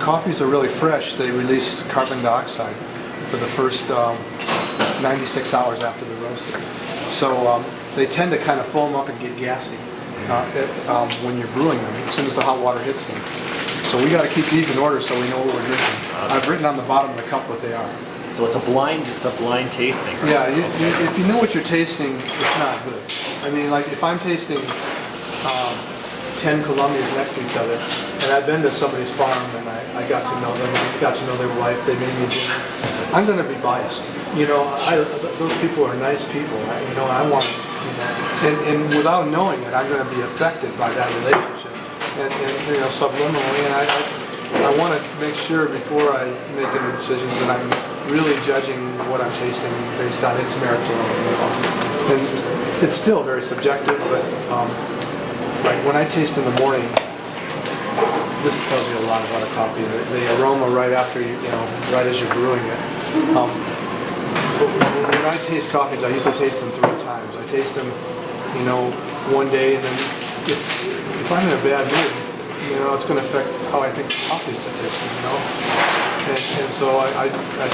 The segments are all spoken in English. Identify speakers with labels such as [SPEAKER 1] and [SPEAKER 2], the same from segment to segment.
[SPEAKER 1] coffees are really fresh, they release carbon dioxide for the first 96 hours after they're roasted. So they tend to kind of foam up and get gassy when you're brewing them, as soon as the hot water hits them. So we got to keep these in order so we know what we're drinking. I've written on the bottom of the cup what they are.
[SPEAKER 2] So it's a blind tasting, right?
[SPEAKER 1] Yeah, if you know what you're tasting, it's not good. I mean, like if I'm tasting 10 Colombias next to each other, and I've been to somebody's farm and I got to know them, I got to know their wife, they made me dinner, I'm going to be biased. You know, those people are nice people. I want to, and without knowing it, I'm going to be affected by that relationship. And subliminally, and I want to make sure before I make any decisions that I'm really judging what I'm tasting based on its merits alone. And it's still very subjective, but like when I taste in the morning, this tells you a lot about a coffee. The aroma right after right as you're brewing it. But when I taste coffees, I usually taste them 3 times. I taste them, one day, and then if I'm in a bad mood, it's going to affect how I think coffees are tasting, And so I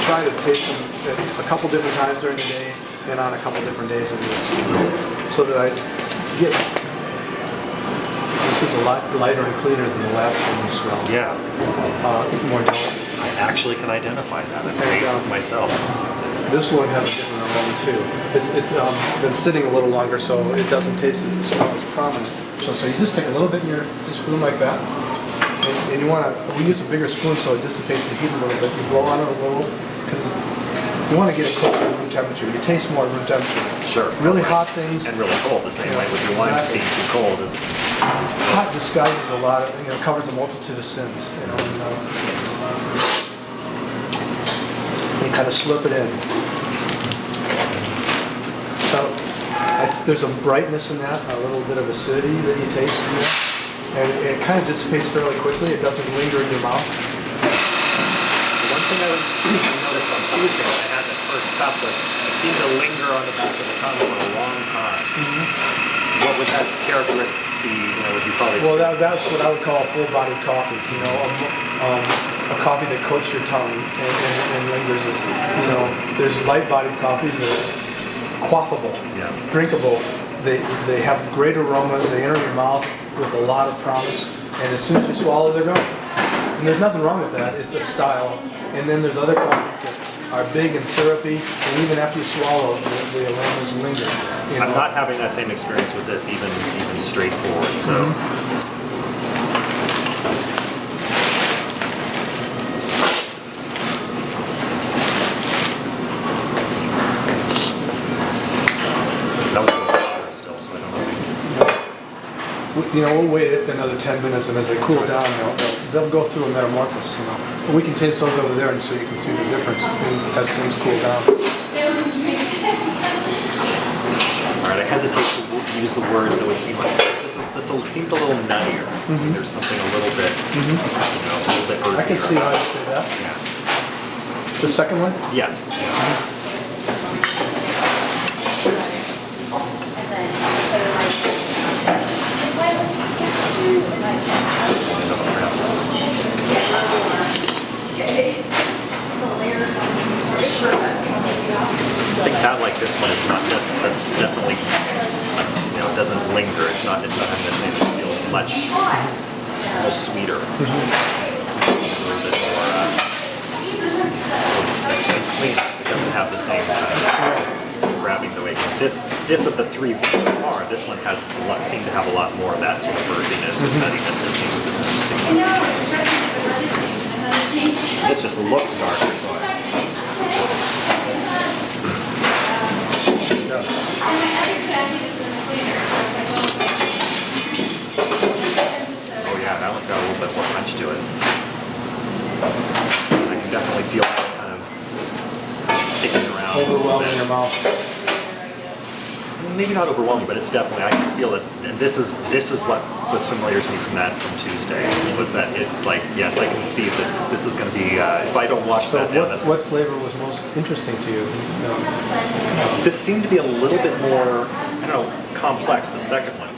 [SPEAKER 1] try to taste them at a couple different times during the day and on a couple different days of the week, so that I get. This is a lot lighter and cleaner than the last one you smelled.
[SPEAKER 2] Yeah.
[SPEAKER 1] More delicate.
[SPEAKER 2] I actually can identify that. I've tasted it myself.
[SPEAKER 1] This one has a different aroma too. It's been sitting a little longer, so it doesn't taste the smell as prominent. So you just take a little bit in your spoon like that, and you want to. We use a bigger spoon so it dissipates the heat a little bit. You blow on it a little, because you want to get it close to room temperature. You taste more at room temperature.
[SPEAKER 2] Sure.
[SPEAKER 1] Really hot things.
[SPEAKER 2] And really cold. The same way with your wines being too cold.
[SPEAKER 1] Hot disguises a lot. Covers a multitude of sins. You kind of slip it in. So there's a brightness in that, a little bit of acidity that you taste in there, and it kind of dissipates fairly quickly. It doesn't linger in your mouth.
[SPEAKER 2] One thing I noticed on Tuesday when I had that first cup was it seemed to linger on the back of the tongue for a long time. Mm-hmm. What would that characteristic be? Would you probably?
[SPEAKER 1] Well, that's what I would call a full-bodied coffee. A coffee that coats your tongue and lingers. There's light-bodied coffees that are quaffable, drinkable. They have great aromas. They enter your mouth with a lot of promise, and as soon as you swallow, they're gone. And there's nothing wrong with that. It's a style. And then there's other coffees that are big and syrupy, and even after you swallow, the aromas linger.
[SPEAKER 2] I'm not having that same experience with this, even straightforward. So. Mm-hmm. That was a little hotter still, so I don't know.
[SPEAKER 1] We'll wait another 10 minutes, and as they cool down, they'll go through a metamorphosis. But we can taste those over there, and so you can see the difference as things cool down.
[SPEAKER 2] All right, I hesitate to use the words that would seem like it seems a little nuttier. Mm-hmm. There's something a little bit, a little bit earthier.
[SPEAKER 1] I can see how you say that.
[SPEAKER 2] Yeah.
[SPEAKER 1] The second one?
[SPEAKER 2] Yes. Yeah. I think that, like this one, is not. That's definitely. It doesn't linger. It's not having the same. It feels much almost sweeter. Mm-hmm. A little bit more clean. It doesn't have the same grabbing the way. This of the 3 so far, this one seemed to have a lot more of that sort of earthiness and nuttiness that seems interesting. This just looks darker, so oh yeah, that one's got a little bit more punch to it. I can definitely feel that kind of sticking around.
[SPEAKER 1] Overwhelming your mouth.
[SPEAKER 2] Maybe not overwhelming, but it's definitely, I can feel it. And this is what was familiar to me from Tuesday, was that it's like, yes, I can see that this is going to be, if I don't wash that down.
[SPEAKER 1] What flavor was most interesting to you?
[SPEAKER 2] This seemed to be a little bit more, complex, the second one.